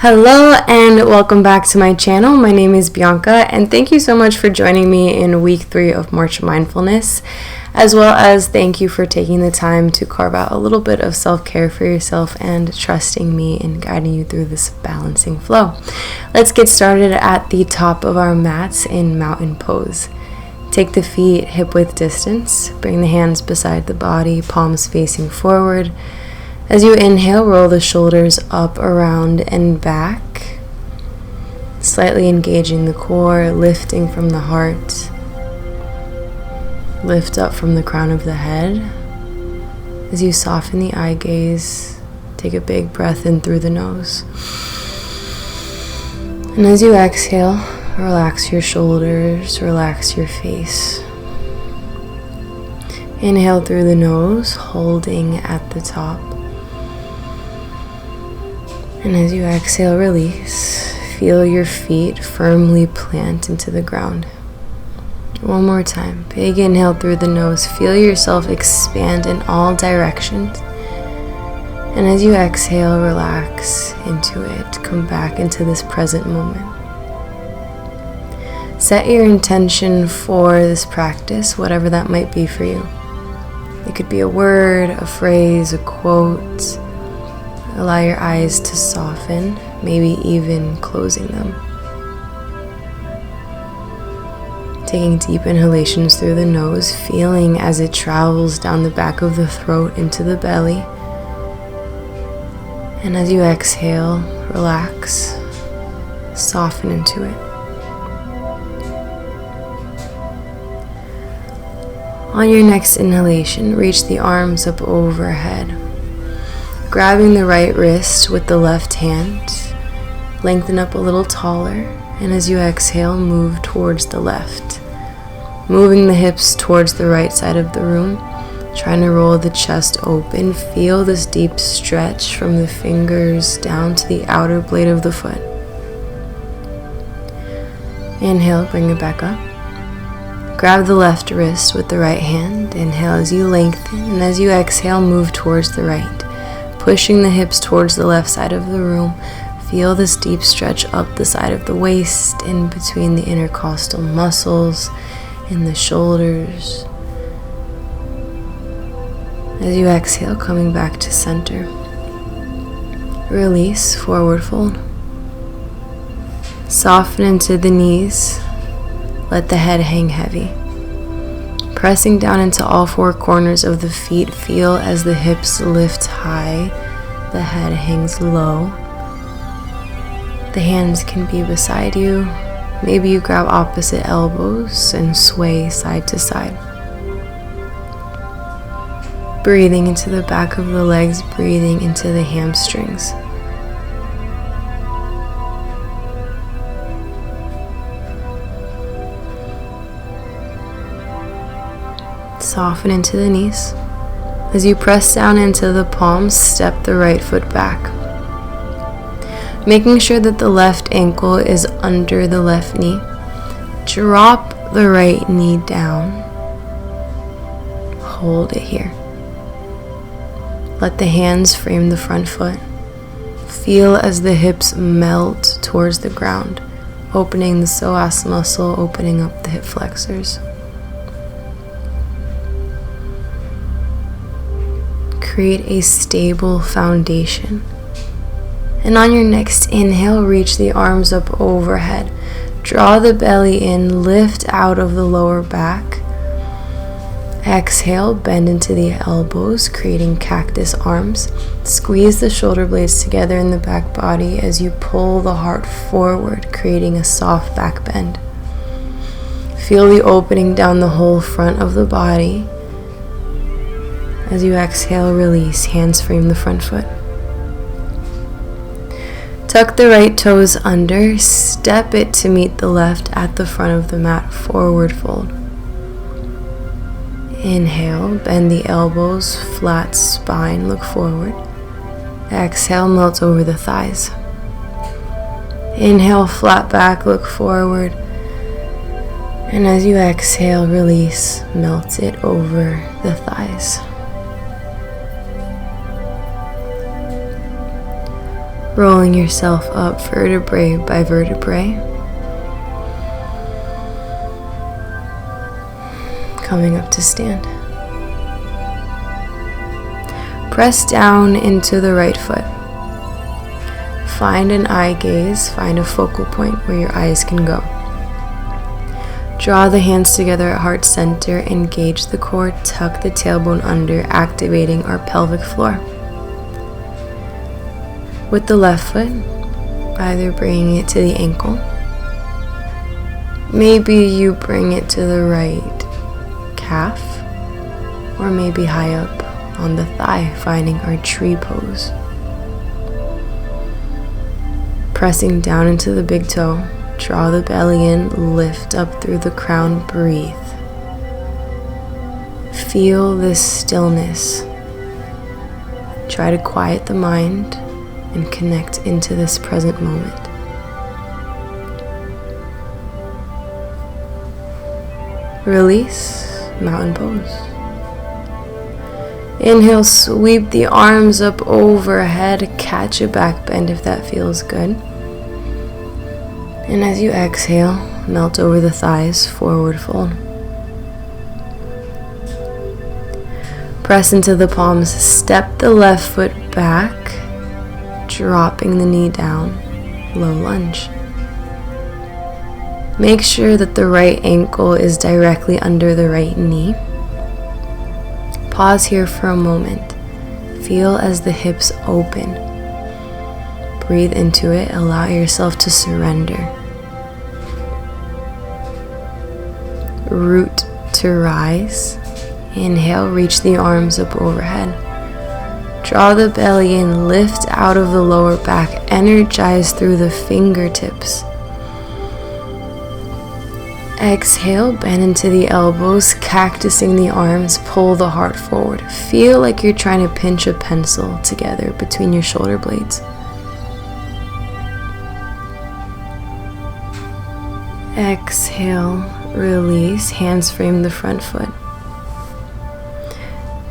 Hello and welcome back to my channel. My name is Bianca and thank you so much for joining me in week 3 of March Mindfulness, as well as thank you for taking the time to carve out a little bit of self-care for yourself and trusting me in guiding you through this balancing flow. Let's get started at the top of our mats in mountain pose. Take the feet hip-width distance, bring the hands beside the body, palms facing forward. As you inhale, roll the shoulders up, around, and back, slightly engaging the core, lifting from the heart. Lift up from the crown of the head. As you soften the eye gaze, take a big breath in through the nose. And as you exhale, relax your shoulders, relax your face. Inhale through the nose, holding at the top. And as you exhale, release. Feel your feet firmly plant into the ground. One more time. Big inhale through the nose. Feel yourself expand in all directions. And as you exhale, relax into it. Come back into this present moment. Set your intention for this practice, whatever that might be for you. It could be a word, a phrase, a quote. Allow your eyes to soften, maybe even closing them. Taking deep inhalations through the nose, feeling as it travels down the back of the throat into the belly. And as you exhale, relax, soften into it. On your next inhalation, reach the arms up overhead. Grabbing the right wrist with the left hand, lengthen up a little taller, and as you exhale, move towards the left. Moving the hips towards the right side of the room, trying to roll the chest open. Feel this deep stretch from the fingers down to the outer blade of the foot. Inhale, bring it back up. Grab the left wrist with the right hand. Inhale as you lengthen, and as you exhale, move towards the right. Pushing the hips towards the left side of the room, feel this deep stretch up the side of the waist, in between the intercostal muscles, in the shoulders. As you exhale, coming back to center. Release, forward fold. Soften into the knees. Let the head hang heavy. Pressing down into all four corners of the feet, feel as the hips lift high, the head hangs low. The hands can be beside you. Maybe you grab opposite elbows and sway side to side. Breathing into the back of the legs, breathing into the hamstrings. Soften into the knees. As you press down into the palms, step the right foot back. Making sure that the left ankle is under the left knee. Drop the right knee down. Hold it here. Let the hands frame the front foot. Feel as the hips melt towards the ground, opening the psoas muscle, opening up the hip flexors. Create a stable foundation. And on your next inhale, reach the arms up overhead. Draw the belly in, lift out of the lower back. Exhale, bend into the elbows, creating cactus arms. Squeeze the shoulder blades together in the back body as you pull the heart forward, creating a soft back bend. Feel the opening down the whole front of the body. As you exhale, release, hands frame the front foot. Tuck the right toes under, step it to meet the left at the front of the mat, forward fold. Inhale, bend the elbows, flat spine, look forward. Exhale, melt over the thighs. Inhale, flat back, look forward. And as you exhale, release, melt it over the thighs. rolling yourself up vertebrae by vertebrae, coming up to stand. Press down into the right foot. Find an eye gaze, find a focal point where your eyes can go. Draw the hands together at heart center, engage the core, tuck the tailbone under, activating our pelvic floor. With the left foot, either bringing it to the ankle, maybe you bring it to the right calf, or maybe high up on the thigh, finding our tree pose. Pressing down into the big toe, draw the belly in, lift up through the crown, breathe. Feel this stillness. Try to quiet the mind and connect into this present moment. Release, mountain pose. Inhale, sweep the arms up overhead, catch a back bend if that feels good. And as you exhale, melt over the thighs, forward fold. Press into the palms, step the left foot back, dropping the knee down, low lunge. Make sure that the right ankle is directly under the right knee. Pause here for a moment. Feel as the hips open. Breathe into it, allow yourself to surrender. Root to rise. Inhale, reach the arms up overhead. Draw the belly in, lift out of the lower back, energize through the fingertips. Exhale, bend into the elbows, cactusing the arms, pull the heart forward. Feel like you're trying to pinch a pencil together between your shoulder blades. Exhale, release, hands frame the front foot.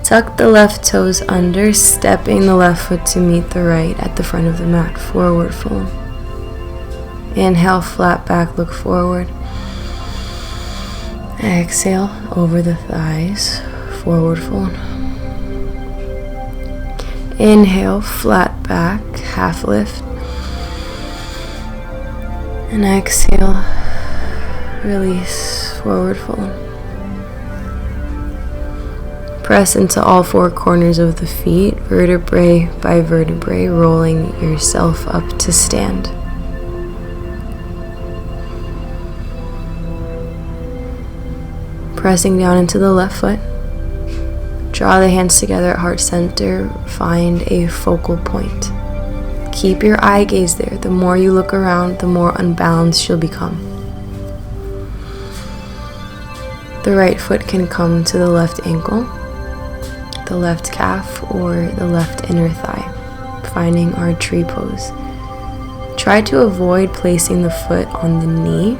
Tuck the left toes under, stepping the left foot to meet the right at the front of the mat, forward fold. Inhale, flat back, look forward. Exhale, over the thighs, forward fold. Inhale, flat back, half lift. And exhale, release, forward fold. Press into all four corners of the feet, vertebrae by vertebrae, rolling yourself up to stand. Pressing down into the left foot. Draw the hands together at heart center. Find a focal point. Keep your eye gaze there. The more you look around, the more unbalanced you'll become. The right foot can come to the left ankle, the left calf, or the left inner thigh, finding our tree pose. Try to avoid placing the foot on the knee,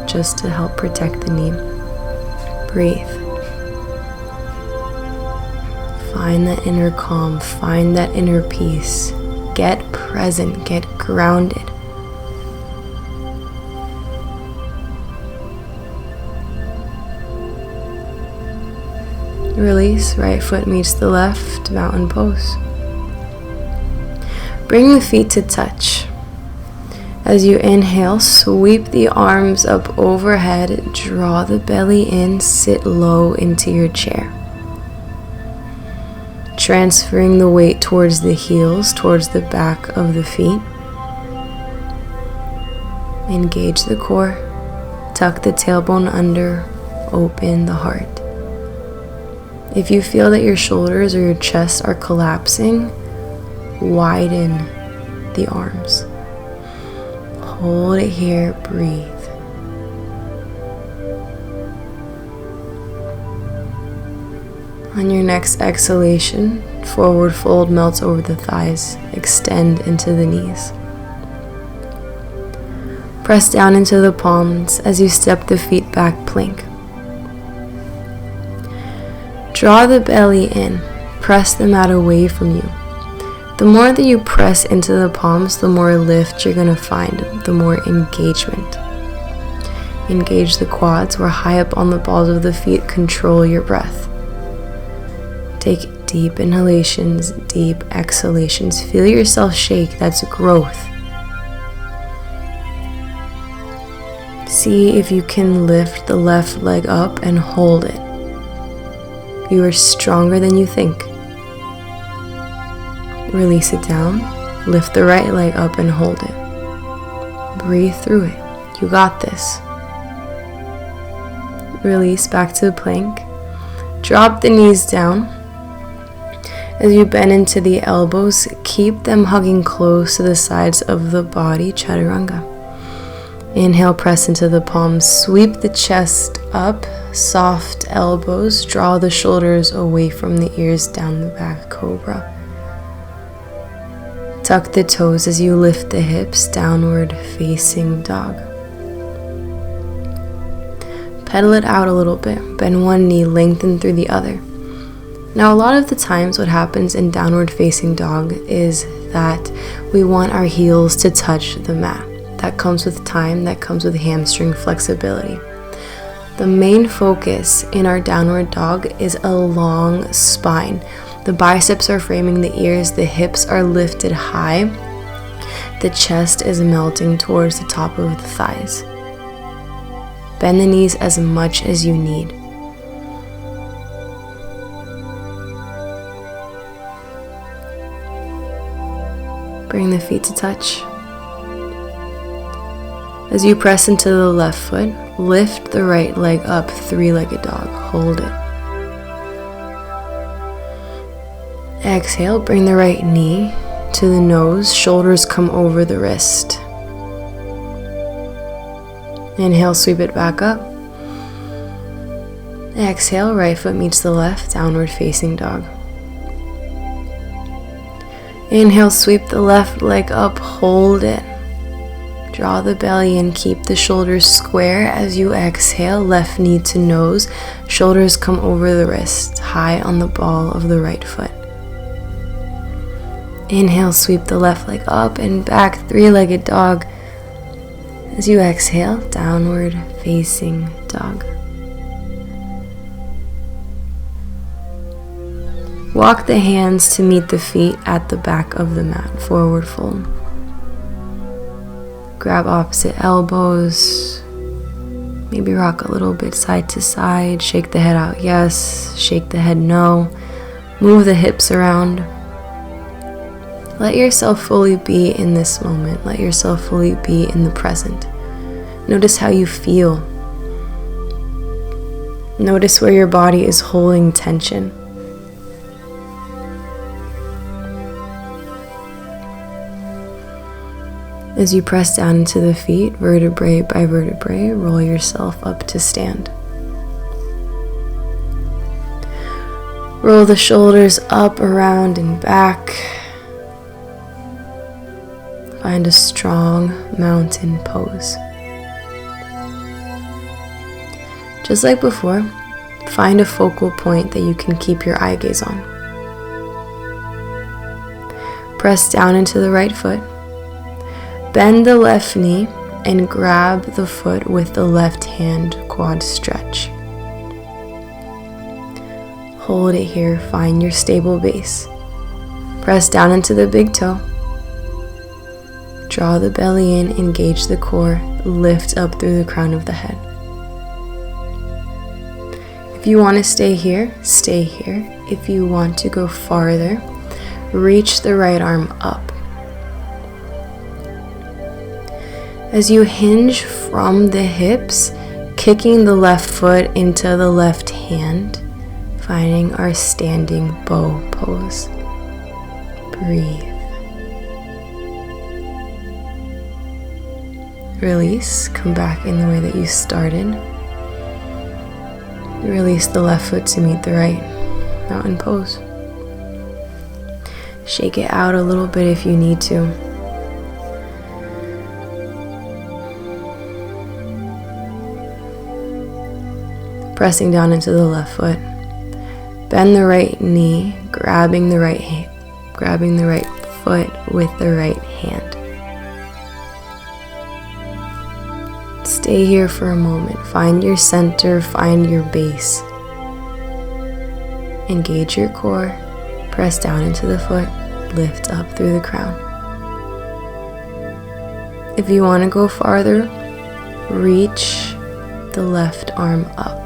just to help protect the knee. Breathe. Find that inner calm, find that inner peace. Get present, get grounded. Release, right foot meets the left, mountain pose. Bring the feet to touch. As you inhale, sweep the arms up overhead, draw the belly in, sit low into your chair. Transferring the weight towards the heels, towards the back of the feet. Engage the core, tuck the tailbone under, open the heart. If you feel that your shoulders or your chest are collapsing, widen the arms. Hold it here, breathe. On your next exhalation, forward fold melts over the thighs, extend into the knees. Press down into the palms as you step the feet back, plank. Draw the belly in, press the mat away from you. The more that you press into the palms, the more lift you're going to find, the more engagement. Engage the quads. We're high up on the balls of the feet. Control your breath. Take deep inhalations, deep exhalations. Feel yourself shake. That's growth. See if you can lift the left leg up and hold it. You are stronger than you think. Release it down. Lift the right leg up and hold it. Breathe through it. You got this. Release back to the plank. Drop the knees down. As you bend into the elbows, keep them hugging close to the sides of the body, chaturanga. Inhale, press into the palms. Sweep the chest up, soft elbows. Draw the shoulders away from the ears, down the back, cobra. Tuck the toes as you lift the hips, downward facing dog. Pedal it out a little bit. Bend one knee, lengthen through the other. Now, a lot of the times what happens in downward facing dog is that we want our heels to touch the mat. That comes with time, that comes with hamstring flexibility. The main focus in our downward dog is a long spine. The biceps are framing the ears, the hips are lifted high, the chest is melting towards the top of the thighs. Bend the knees as much as you need. Bring the feet to touch. As you press into the left foot, lift the right leg up, three-legged dog. Hold it. Exhale, bring the right knee to the nose, shoulders come over the wrist. Inhale, sweep it back up. Exhale, right foot meets the left, downward facing dog. Inhale, sweep the left leg up, hold it. Draw the belly and keep the shoulders square as you exhale, left knee to nose, shoulders come over the wrist, high on the ball of the right foot. Inhale, sweep the left leg up and back, three-legged dog. As you exhale, downward facing dog. Walk the hands to meet the feet at the back of the mat, forward fold. Grab opposite elbows. Maybe rock a little bit side to side. Shake the head out, yes. Shake the head, no. Move the hips around. Let yourself fully be in this moment. Let yourself fully be in the present. Notice how you feel. Notice where your body is holding tension. As you press down into the feet, vertebrae by vertebrae, roll yourself up to stand. Roll the shoulders up, around, and back. Find a strong mountain pose. Just like before, find a focal point that you can keep your eye gaze on. Press down into the right foot. Bend the left knee and grab the foot with the left hand, quad stretch. Hold it here, find your stable base. Press down into the big toe. Draw the belly in, engage the core, lift up through the crown of the head. If you want to stay here, stay here. If you want to go farther, reach the right arm up. As you hinge from the hips, kicking the left foot into the left hand, finding our standing bow pose. Breathe. Release, come back in the way that you started. Release the left foot to meet the right, mountain pose. Shake it out a little bit if you need to. Pressing down into the left foot. Bend the right knee, grabbing the right foot with the right hand. Stay here for a moment. Find your center, find your base. Engage your core. Press down into the foot. Lift up through the crown. If you want to go farther, reach the left arm up.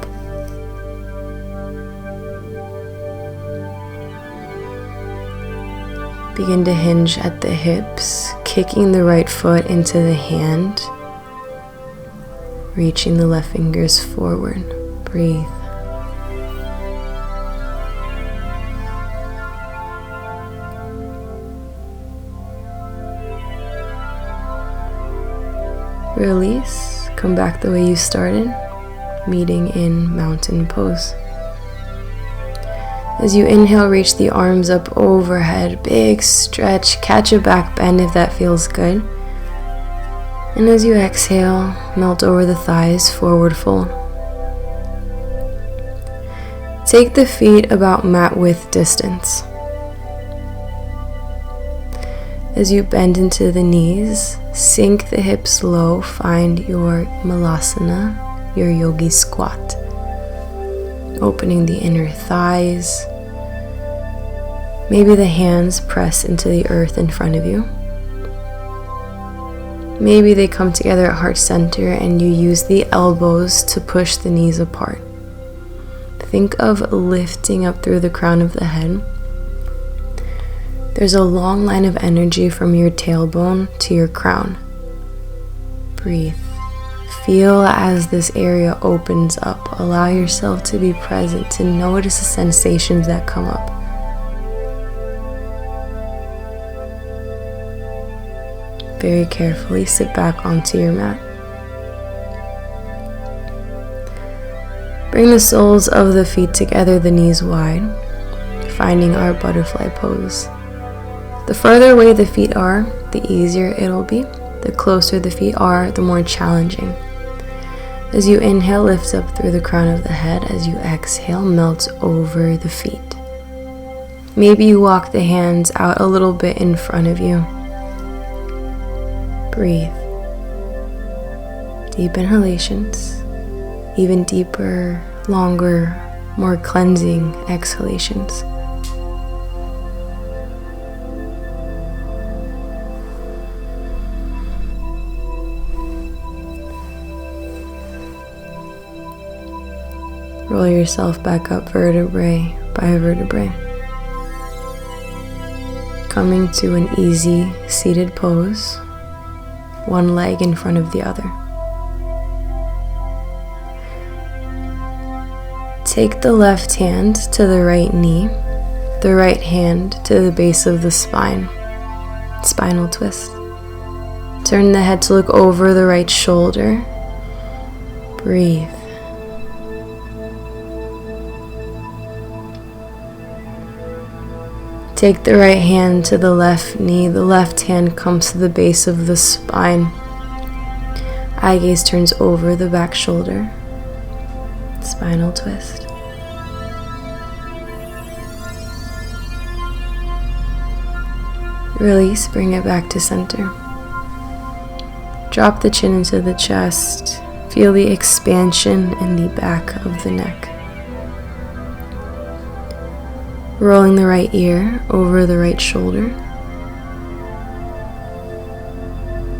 Begin to hinge at the hips, kicking the right foot into the hand, reaching the left fingers forward. Breathe. Release. Come back the way you started, meeting in mountain pose. As you inhale, reach the arms up overhead, big stretch, catch a back bend if that feels good. And as you exhale, melt over the thighs, forward fold. Take the feet about mat width distance. As you bend into the knees, sink the hips low, find your malasana, your yogi squat. Opening the inner thighs. Maybe the hands press into the earth in front of you. Maybe they come together at heart center and you use the elbows to push the knees apart. Think of lifting up through the crown of the head. There's a long line of energy from your tailbone to your crown. Breathe. Feel as this area opens up. Allow yourself to be present, to notice the sensations that come up. Very carefully sit back onto your mat. Bring the soles of the feet together, the knees wide, finding our butterfly pose. The further away the feet are, the easier it'll be. The closer the feet are, the more challenging. As you inhale, lift up through the crown of the head. As you exhale, melt over the feet. Maybe you walk the hands out a little bit in front of you. Breathe. Deep inhalations, even deeper, longer, more cleansing exhalations. Roll yourself back up vertebrae by vertebrae. Coming to an easy seated pose, one leg in front of the other. Take the left hand to the right knee, the right hand to the base of the spine, spinal twist. Turn the head to look over the right shoulder. Breathe. Take the right hand to the left knee. The left hand comes to the base of the spine. Eye gaze turns over the back shoulder. Spinal twist. Release, bring it back to center. Drop the chin into the chest. Feel the expansion in the back of the neck. Rolling the right ear over the right shoulder.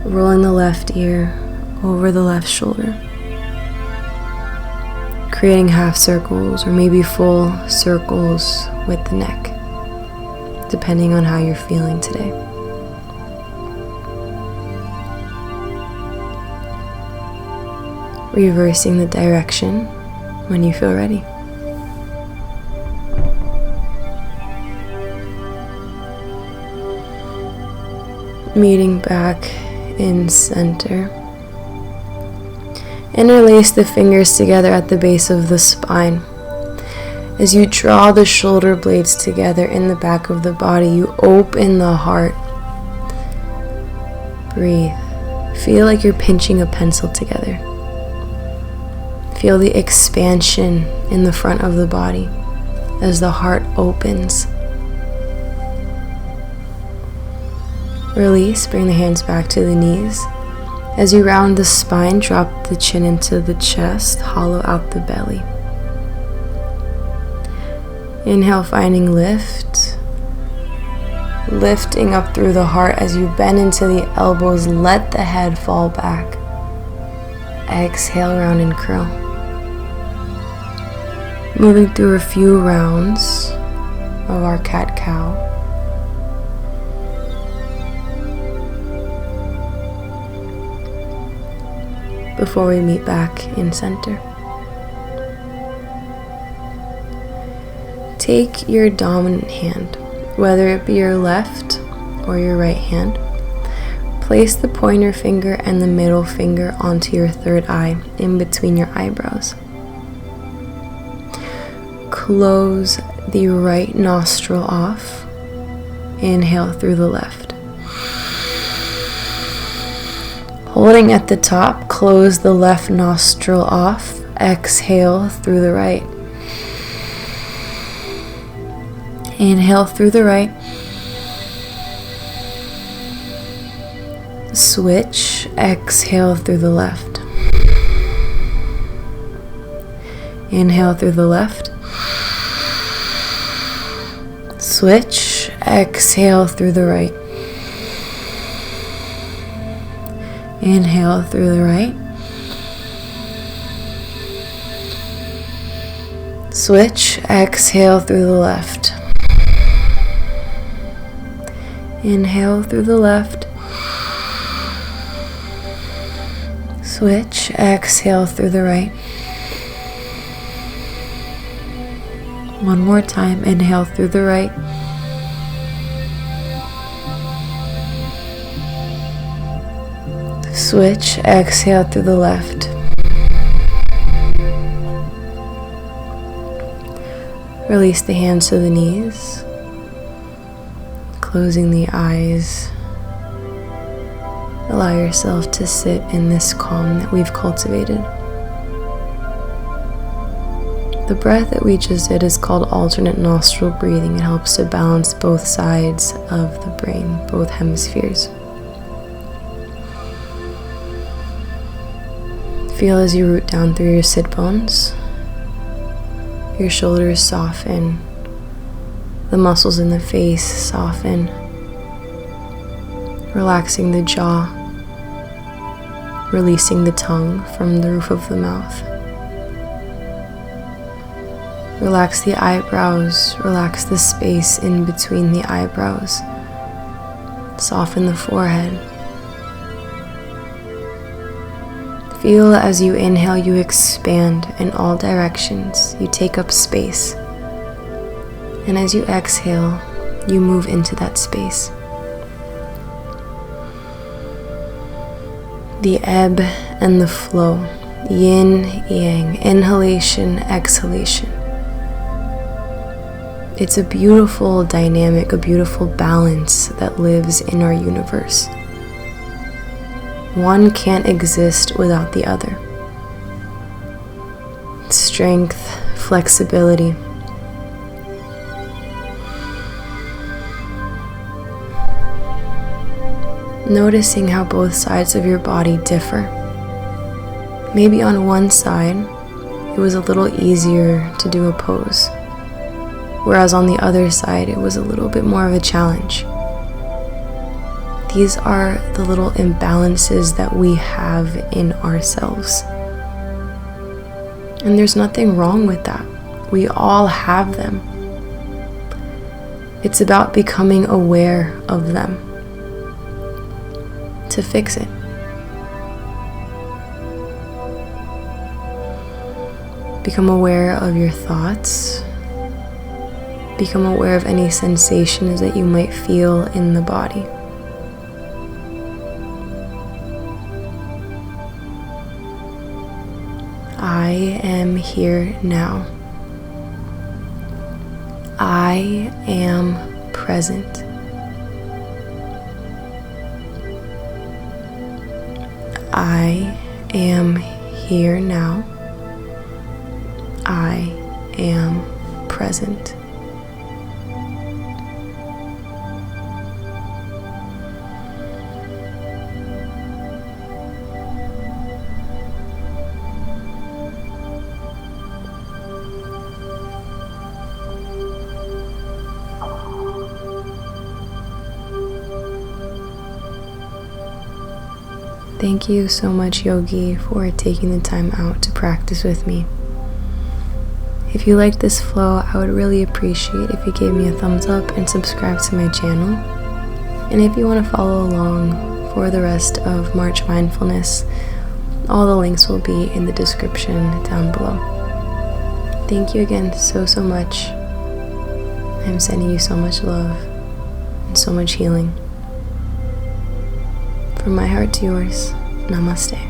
Rolling the left ear over the left shoulder. Creating half circles or maybe full circles with the neck, depending on how you're feeling today. Reversing the direction when you feel ready. Meeting back in center. Interlace the fingers together at the base of the spine. As you draw the shoulder blades together in the back of the body, you open the heart. Breathe. Feel like you're pinching a pencil together. Feel the expansion in the front of the body as the heart opens. Release, bring the hands back to the knees. As you round the spine, drop the chin into the chest, hollow out the belly. Inhale, finding lift. Lifting up through the heart as you bend into the elbows, let the head fall back. Exhale, round and curl. Moving through a few rounds of our cat-cow. Before we meet back in center. Take your dominant hand, whether it be your left or your right hand. Place the pointer finger and the middle finger onto your third eye, in between your eyebrows. Close the right nostril off. Inhale through the left. Holding at the top, close the left nostril off. Exhale through the right. Inhale through the right. Switch. Exhale through the left. Inhale through the left. Switch. Exhale through the right. Inhale through the right. Switch. Exhale through the left. Inhale through the left. Switch. Exhale through the right. One more time. Inhale through the right. Switch. Exhale through the left. Release the hands to the knees. Closing the eyes. Allow yourself to sit in this calm that we've cultivated. The breath that we just did is called alternate nostril breathing. It helps to balance both sides of the brain, both hemispheres. Feel as you root down through your sit bones. Your shoulders soften. The muscles in the face soften. Relaxing the jaw. Releasing the tongue from the roof of the mouth. Relax the eyebrows. Relax the space in between the eyebrows. Soften the forehead. Feel as you inhale, you expand in all directions. You take up space. And as you exhale, you move into that space. The ebb and the flow. Yin, yang, inhalation, exhalation. It's a beautiful dynamic, a beautiful balance that lives in our universe. One can't exist without the other. Strength, flexibility. Noticing how both sides of your body differ. Maybe on one side, it was a little easier to do a pose, whereas on the other side, it was a little bit more of a challenge. These are the little imbalances that we have in ourselves. And there's nothing wrong with that. We all have them. It's about becoming aware of them to fix it. Become aware of your thoughts. Become aware of any sensations that you might feel in the body. I am here now. I am present. I am here now. I am present. Thank you so much, Yogi, for taking the time out to practice with me. If you like this flow, I would really appreciate if you gave me a thumbs up and subscribe to my channel. And if you want to follow along for the rest of March Mindfulness, all the links will be in the description down below. Thank you again so much. I'm sending you so much love and so much healing. From my heart to yours, namaste.